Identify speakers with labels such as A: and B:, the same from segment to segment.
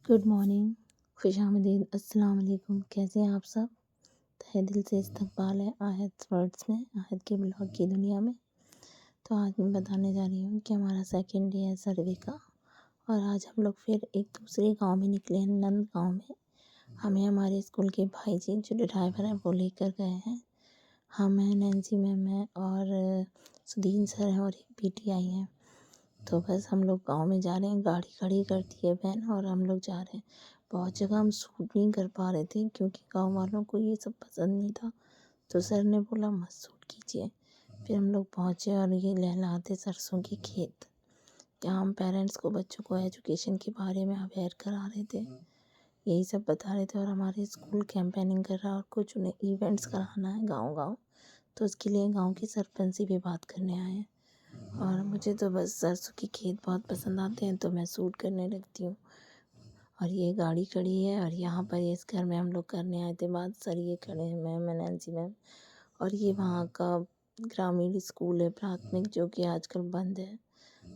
A: Good morning, खुशामदीद, अस्सलाम वालेकुम। कैसे हैं आप सब? तहे दिल से इस्तकबाल है आहद वर्ड्स में, आहद के ब्लॉग की दुनिया में। तो आज मैं बताने जा रही हूँ कि हमारा सेकंड डे है सर्वे का और आज हम लोग फिर एक दूसरे गांव में निकले हैं, नंद गांव में। हमें हमारे स्कूल के भाई जी जो ड्राइवर हैं वो लेकर गए हैं। हम हैं, नैन्सी मैम है और सुदीन सर हैं और एक पीटी आई हैं। तो बस हम लोग गांव में जा रहे हैं, गाड़ी खड़ी कर दी है वैन और हम लोग जा रहे हैं। बहुत जगह हम शूट नहीं कर पा रहे थे क्योंकि गांव वालों को ये सब पसंद नहीं था, तो सर ने बोला मत शूट कीजिए। फिर हम लोग पहुँचे और ये लहलहाते सरसों के खेत। यहाँ हम पेरेंट्स को, बच्चों को एजुकेशन के बारे में अवेयर करा रहे थे, यही सब बता रहे थे। और हमारे स्कूल कैंपेनिंग कर रहा है और कुछ उन्हें इवेंट्स कराना है गाँव, तो उसके लिए गाँव की सरपंच से भी बात करने आए हैं। और मुझे तो बस सरसों के खेत बहुत पसंद आते हैं, तो मैं शूट करने लगती हूँ। और ये गाड़ी खड़ी है और यहाँ पर इस घर में हम लोग करने आए थे बात। सर ये खड़े हैं, मैम, नैन्सी मैम। और ये वहाँ का ग्रामीण स्कूल है प्राथमिक, जो कि आजकल बंद है।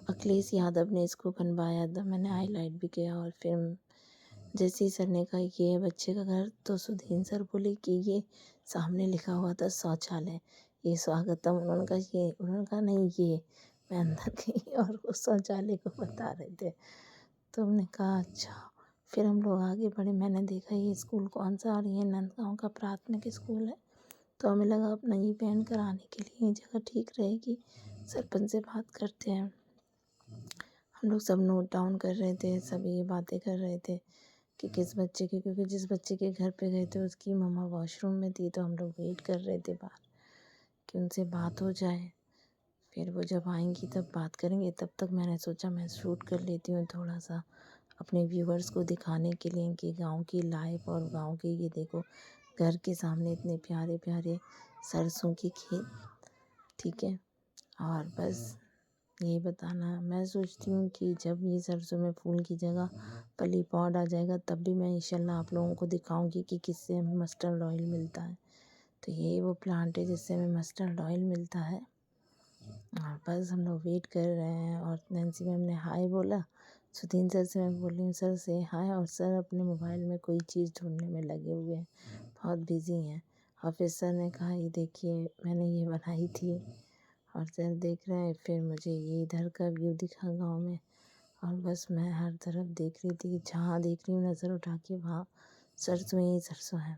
A: अखिलेश यादव ने इसको बनवाया था, मैंने हाईलाइट भी किया। और फिर जैसे ही सर ने कहा ये है बच्चे का घर, तो सुधीन सर बोले कि ये सामने लिखा हुआ था शौचालय, ये स्वागतम। उन्होंने कहा नहीं ये। मैं अंदर गई और उस शौचालय को बता रहे थे, तो हमने कहा अच्छा। फिर हम लोग आगे बढ़े, मैंने देखा ये स्कूल कौन सा, और ये नंदगांव का प्राथमिक स्कूल है। तो हमें लगा अपना ये इवेंट कराने के लिए ये जगह ठीक रहेगी, सरपंच से बात करते हैं। हम लोग सब नोट डाउन कर रहे थे, सब ये बातें कर रहे थे कि किस बच्चे की, क्योंकि जिस बच्चे के घर पे गए थे उसकी मम्मा वॉशरूम में थी, तो हम लोग वेट कर रहे थे बाहर कि उनसे बात हो जाए। फिर वो जब आएंगी तब बात करेंगे। तब तक मैंने सोचा मैं शूट कर लेती हूँ थोड़ा सा, अपने व्यूवर्स को दिखाने के लिए कि गांव की लाइफ और गांव के, ये देखो घर के सामने इतने प्यारे प्यारे सरसों के खेत। ठीक है, और बस यही बताना है। मैं सोचती हूँ कि जब ये सरसों में फूल की जगह पली पॉड आ जाएगा तब भी मैं इंशाल्लाह आप लोगों को दिखाऊंगी कि किससे हमें मस्टर्ड ऑयल मिलता है। तो ये वो प्लांट है जिससे हमें मस्टर्ड ऑयल मिलता है। और बस हम लोग वेट कर रहे हैं। और नैन्सी मैम ने हाय बोला, सुधीन सर से मैं बोल रही हूँ सर से हाय, और सर अपने मोबाइल में कोई चीज़ ढूंढने में लगे हुए हैं, बहुत बिजी हैं। और फिर सर ने कहा ये देखिए मैंने ये बनाई थी, और सर देख रहे हैं। फिर मुझे ये इधर का व्यू दिखा गांव में, और बस मैं हर तरफ देख रही थी, जहाँ देख रही हूँ नज़र उठा के वहाँ सरसों ही सरसों है।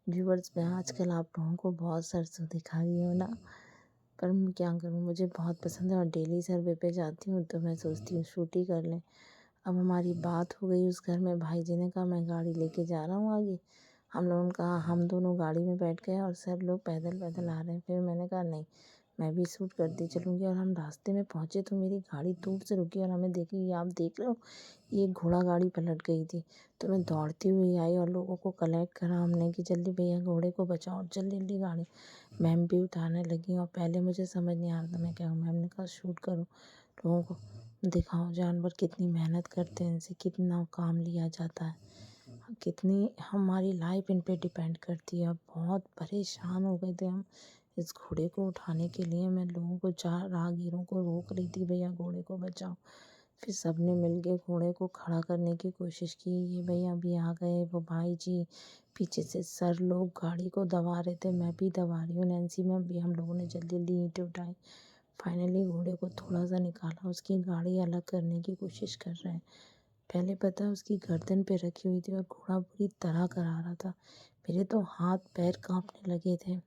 A: व्यूवर्स, मैं आजकल आप लोगों को बहुत सरसों दिखा रही हूँ ना, पर मैं क्या करूँ, मुझे बहुत पसंद है। और डेली सर्वे पे जाती हूँ तो मैं सोचती हूँ शूट ही कर लें। अब हमारी बात हो गई उस घर में, भाई जी ने कहा मैं गाड़ी लेके जा रहा हूँ आगे। हम लोगों ने कहा, हम दोनों गाड़ी में बैठ गए और सर लोग पैदल पैदल आ रहे हैं। फिर मैंने कहा नहीं, मैं भी शूट करती चलूँगी। और हम रास्ते में पहुँचे तो मेरी गाड़ी दूर से रुकी और हमें देखी, ये आप देख लो, ये घोड़ा गाड़ी पलट गई थी। तो मैं दौड़ती हुई आई और लोगों को कलेक्ट करा हमने कि जल्दी भैया घोड़े को बचाओ, जल्दी जल्दी गाड़ी। मैम भी उठाने लगी और पहले मुझे समझ नहीं आ रहा था मैं क्या हूँ। मैम ने कहा शूट करो, लोगों को दिखाओ जानवर कितनी मेहनत करते हैं, इनसे कितना काम लिया जाता है, कितनी हमारी लाइफ इन पे डिपेंड करती है। बहुत परेशान हो गए थे हम इस घोड़े को उठाने के लिए। मैं लोगों को, राहगीरों को रोक रही थी, भैया घोड़े को बचाओ। फिर सबने मिलके घोड़े को खड़ा करने की कोशिश की। ये भैया भी आ गए, वो भाई जी, पीछे से सर लोग गाड़ी को दबा रहे थे, मैं भी दबा रही हूँ, नैन्सी मैम भी। हम लोगों ने जल्दी जल्दी ईंटें उठाई, फाइनली घोड़े को थोड़ा सा निकाला, उसकी गाड़ी अलग करने की कोशिश कर रहे हैं। पहले पता है उसकी गर्दन पे रखी हुई थी और घोड़ा बुरी तरह करा रहा था, मेरे तो हाथ पैर कांपने लगे थे।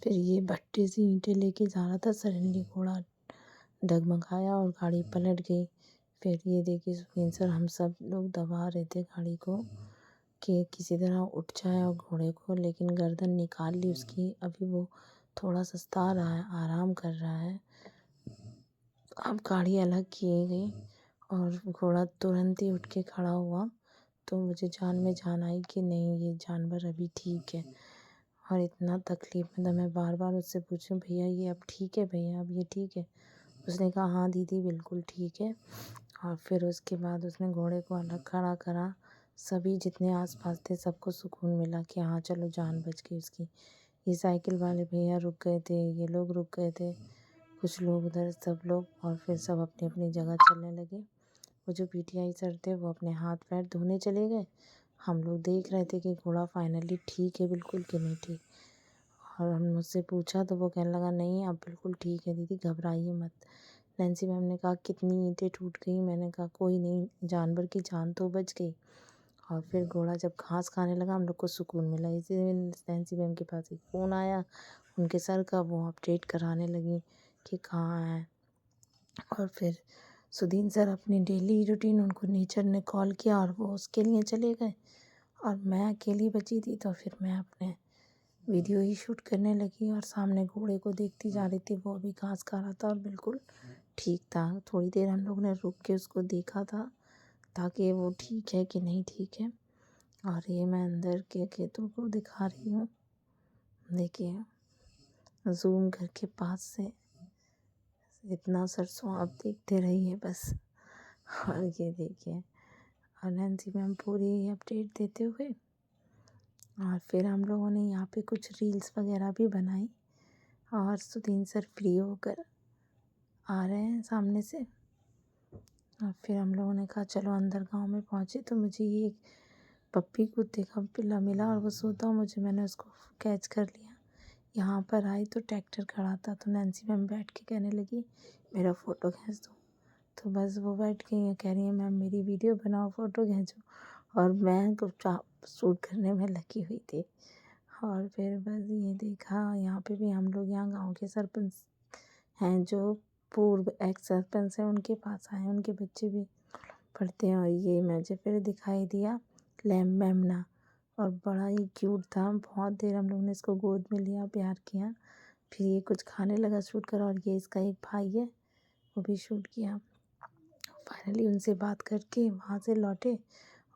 A: फिर ये भट्टे से ईंटें लेके जा रहा था, सडनली घोड़ा डगमगाया और गाड़ी पलट गई। फिर ये देखिए सुखीन सर, हम सब लोग दबा रहे थे गाड़ी को कि किसी तरह उठ जाए और घोड़े को, लेकिन गर्दन निकाल ली उसकी। अभी वो थोड़ा सस्ता रहा है, आराम कर रहा है। अब गाड़ी अलग की गई और घोड़ा तुरंत ही उठ के खड़ा हुआ, तो मुझे जान में जान आई कि नहीं ये जानवर अभी ठीक है। और इतना तकलीफ में था, मैं बार बार उससे पूछूं भैया ये अब ठीक है, भैया अब ये ठीक है। उसने कहा हाँ दीदी बिल्कुल ठीक है। और फिर उसके बाद उसने घोड़े को अलग खड़ा करा। सभी जितने आसपास थे सबको सुकून मिला कि हाँ चलो जान बच गई उसकी। ये साइकिल वाले भैया रुक गए थे, ये लोग रुक गए थे, कुछ लोग उधर, सब लोग। और फिर सब अपनी अपनी जगह चलने लगे। वो जो पीटीआई सर थे वो अपने हाथ पैर धोने चले गए। हम लोग देख रहे थे कि घोड़ा फाइनली ठीक है बिल्कुल कि नहीं ठीक। और हम मुझसे पूछा तो वो कहने लगा नहीं अब बिल्कुल ठीक है दीदी, घबराइए मत। नैन्सी मैम ने कहा कितनी ईंटें टूट गई? मैंने कहा कोई नहीं, जानवर की जान तो बच गई। और फिर घोड़ा जब घास खाने लगा हम लोग को सुकून मिला। इसी दिन नैन्सी मैम के पास एक फ़ोन आया उनके सर का, वो अपडेट कराने लगी कि कहाँ है। और फिर सुदीन सर अपनी डेली रूटीन, उनको नेचर ने कॉल किया और वो उसके लिए चले गए। और मैं अकेली बची थी तो फिर मैं अपने वीडियो ही शूट करने लगी और सामने घोड़े को देखती जा रही थी। वो भी घास खा रहा था और बिल्कुल ठीक था। थोड़ी देर हम लोग ने रुक के उसको देखा था ताकि वो ठीक है कि नहीं ठीक है। और ये मैं अंदर के खेतों को दिखा रही हूँ, देखिए जूम करके पास से। इतना सरसों आप देखते रहिए बस। और ये देखिए, और नैन्सी मैम पूरी अपडेट देते हुए। और फिर हम लोगों ने यहाँ पे कुछ रील्स वगैरह भी बनाई। और सुदीन सर फ्री होकर आ रहे हैं सामने से। और फिर हम लोगों ने कहा चलो अंदर गांव में पहुँचे तो मुझे ये पप्पी कुत्ते का पिल्ला मिला और वो सोता मुझे, मैंने उसको कैच कर लिया। यहाँ पर आई तो ट्रैक्टर खड़ा था तो नैन्सी मैम बैठ के कहने लगी मेरा फ़ोटो खींच दो। तो बस वो बैठ गई हैं, कह रही है मैम मेरी वीडियो बनाओ, फ़ोटो खींचो। और मैं तो शूट करने में लगी हुई थी। और फिर बस ये देखा, यहाँ पे भी हम लोग, यहाँ गांव के सरपंच हैं जो पूर्व एक्स सरपंच हैं उनके पास आए, उनके बच्चे भी पढ़ते हैं। और ये मुझे फिर दिखाई दिया लैम मेमना, और बड़ा ही क्यूट था। बहुत देर हम लोग ने इसको गोद में लिया, प्यार किया। फिर ये कुछ खाने लगा, शूट करा। और ये इसका एक भाई है, वो भी शूट किया। फाइनली उनसे बात करके वहाँ से लौटे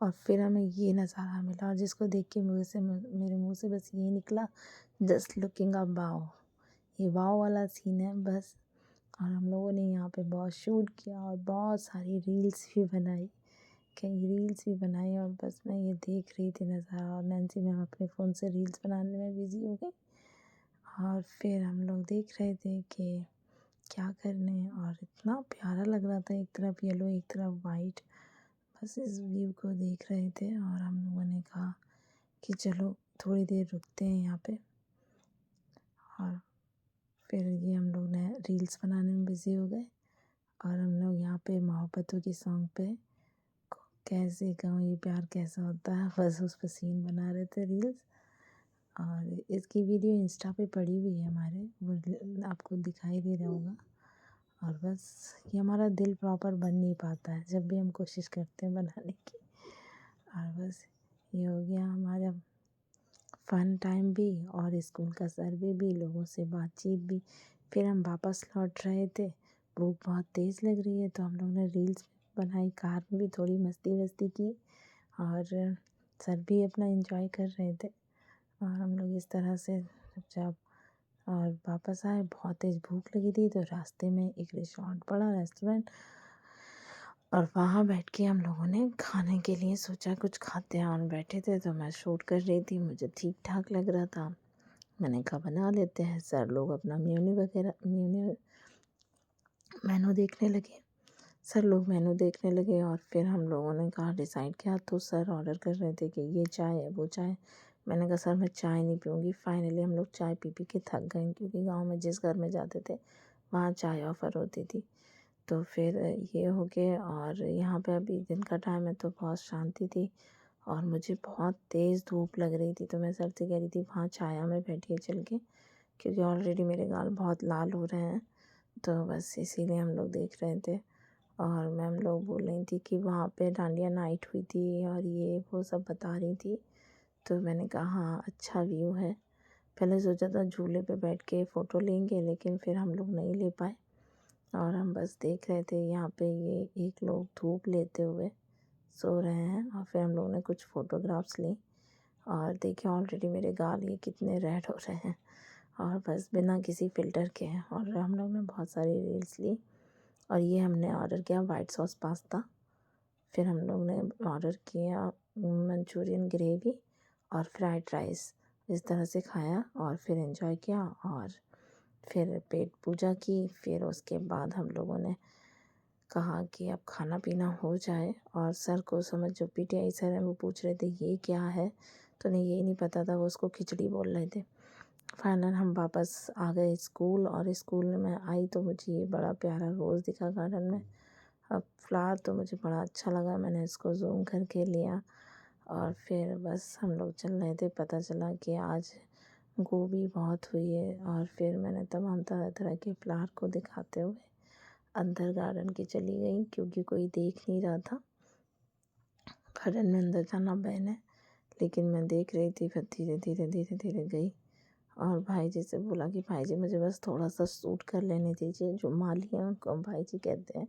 A: और फिर हमें ये नज़ारा मिला, और जिसको देख के मेरे मुंह से बस ये निकला जस्ट लुकिंग अ वाओ। ये वाओ वाला सीन है बस। और हम लोगों ने यहाँ पे बहुत शूट किया और बहुत सारी रील्स भी बनाई, कई रील्स भी बनाई। और बस मैं ये देख रही थी नज़ारा, और नैन्सी मैम अपने फ़ोन से रील्स बनाने में बिज़ी हो गई। और फिर हम लोग देख रहे थे कि क्या करने, और इतना प्यारा लग रहा था, एक तरफ येलो एक तरफ वाइट। बस इस व्यू को देख रहे थे और हम लोगों ने कहा कि चलो थोड़ी देर रुकते हैं यहाँ पे। और फिर ये हम लोग ने रील्स बनाने में बिज़ी हो गए। और हम लोग यहाँ पे मोहब्बतों की सॉन्ग पे कैसे कहूँ ये प्यार कैसा होता है, बस उस पर सीन बना रहे थे रील्स। और इसकी वीडियो इंस्टा पे पड़ी हुई है हमारे, वो आपको दिखाई दे रहा होगा। और बस ये हमारा दिल प्रॉपर बन नहीं पाता है जब भी हम कोशिश करते हैं बनाने की। और बस ये हो गया हमारा फ़न टाइम भी, और स्कूल का सर्वे भी, लोगों से बातचीत भी। फिर हम वापस लौट रहे थे, भूख बहुत तेज़ लग रही है तो हम लोग ने रील्स बनाई, कार में भी थोड़ी मस्ती वस्ती की। और सर भी अपना एंजॉय कर रहे थे। और हम लोग इस तरह से जब और वापस आए, बहुत तेज़ भूख लगी थी तो रास्ते में एक रेस्टोरेंट पड़ा, रेस्टोरेंट, और वहाँ बैठ के हम लोगों ने खाने के लिए सोचा कुछ खाते हैं। और बैठे थे तो मैं शूट कर रही थी, मुझे ठीक ठाक लग रहा था, मैंने कहा बना लेते हैं। सर लोग अपना मेनू देखने लगे, सर लोग मेनू देखने लगे। और फिर हम लोगों ने कहा डिसाइड किया, तो सर ऑर्डर कर रहे थे कि ये चाय है वो चाय। मैंने कहा सर मैं चाय नहीं पीऊँगी। फाइनली हम लोग चाय पी के थक गए, क्योंकि गांव में जिस घर में जाते थे वहाँ चाय ऑफ़र होती थी। तो फिर ये हो गया। और यहाँ पे अभी दिन का टाइम है तो बहुत शांति थी, और मुझे बहुत तेज़ धूप लग रही थी। तो मैं सर से कह रही थी वहाँ छाया में बैठिए चल के, क्योंकि ऑलरेडी मेरे गाल बहुत लाल हो रहे हैं। तो बस इसीलिए हम लोग देख रहे थे। और मैम लोग बोल रही थी कि वहाँ पे डांडिया नाइट हुई थी और ये वो सब बता रही थी। तो मैंने कहा हाँ अच्छा व्यू है। पहले सोचा था झूले पे बैठ के फ़ोटो लेंगे, लेकिन फिर हम लोग नहीं ले पाए। और हम बस देख रहे थे यहाँ पे ये एक लोग धूप लेते हुए सो रहे हैं। और फिर हम लोगों ने कुछ फ़ोटोग्राफ्स ली, और देखिए ऑलरेडी मेरे गाल ये कितने रेड हो रहे हैं, और बस बिना किसी फ़िल्टर के हैं। और हम लोग ने बहुत सारी रील्स ली। और ये हमने ऑर्डर किया वाइट सॉस पास्ता। फिर हम लोग ने ऑर्डर किया मंचूरियन ग्रेवी और फ्राइड राइस। इस तरह से खाया और फिर एंजॉय किया, और फिर पेट पूजा की। फिर उसके बाद हम लोगों ने कहा कि अब खाना पीना हो जाए, और सर को समझ जो पीटीआई सर हैं वो पूछ रहे थे ये क्या है, तो उन्हें ये नहीं पता था, वो उसको खिचड़ी बोल रहे थे। फाइनल हम वापस आ गए स्कूल, और स्कूल में मैं आई तो मुझे ये बड़ा प्यारा रोज़ दिखा गार्डन में। अब फ्लावर तो मुझे बड़ा अच्छा लगा, मैंने इसको ज़ूम करके लिया, और फिर बस हम लोग चल रहे थे। पता चला कि आज गोभी बहुत हुई है, और फिर मैंने तमाम तरह तरह के फ्लावर को दिखाते हुए अंदर गार्डन के चली गई, क्योंकि कोई देख नहीं रहा था। गार्डन में अंदर जाना बैन है, लेकिन मैं देख रही थी। फिर धीरे धीरे धीरे धीरे गई, और भाई जी से बोला कि भाई जी मुझे बस थोड़ा सा शूट कर लेने दीजिए। जो माली हैं उनको हम भाई जी कहते हैं,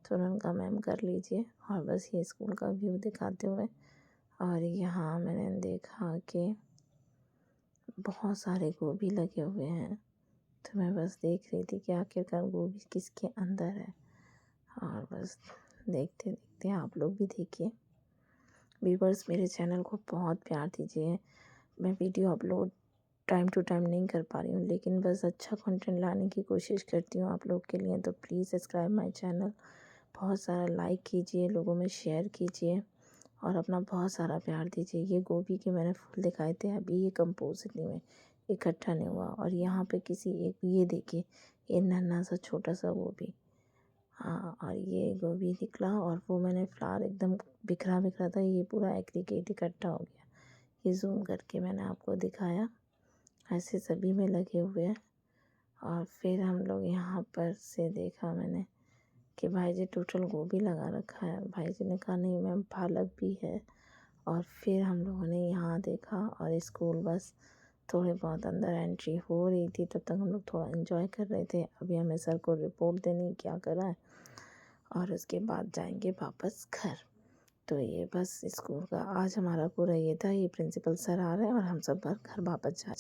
A: तो उन्होंने कहा मैम कर लीजिए। और बस ये स्कूल का व्यू दिखाते हुए, और यहाँ मैंने देखा कि बहुत सारे गोभी लगे हुए हैं, तो मैं बस देख रही थी कि आखिरकार गोभी किसके अंदर है। और बस देखते देखते आप लोग भी देखिए। व्यूअर्स, मेरे चैनल को बहुत प्यार दीजिए। मैं video upload time to time नहीं कर पा रही हूँ, लेकिन बस अच्छा कंटेंट लाने की कोशिश करती हूँ आप लोग के लिए। तो प्लीज़ सब्सक्राइब माय चैनल, बहुत सारा लाइक कीजिए, लोगों में शेयर कीजिए, और अपना बहुत सारा प्यार दीजिए। ये गोभी के मैंने फूल दिखाए थे, अभी ये कंपोजिट नहीं हुए, इकट्ठा नहीं हुआ। और यहाँ पे किसी एक, ये देखिए, ये नन्हा सा छोटा सा गोभी, हाँ, और ये गोभी निकला, और वो मैंने फ्लावर एकदम बिखरा बिखरा था, ये पूरा एग्रीगेट इकट्ठा हो गया। ये जूम करके मैंने आपको दिखाया, ऐसे सभी में लगे हुए हैं। और फिर हम लोग यहाँ पर से देखा मैंने कि भाई जी टोटल गोभी लगा रखा है। भाई जी ने कहा नहीं मैम, पालक भी है। और फिर हम लोगों ने यहाँ देखा, और स्कूल बस थोड़े बहुत अंदर एंट्री हो रही थी, तब तक हम लोग थोड़ा एंजॉय कर रहे थे। अभी हमें सर को रिपोर्ट देनी क्या करा है, और उसके बाद जाएंगे वापस घर। तो ये बस स्कूल का आज हमारा पूरा ये था। ये प्रिंसिपल सर आ रहे हैं, और हम सब घर वापस जा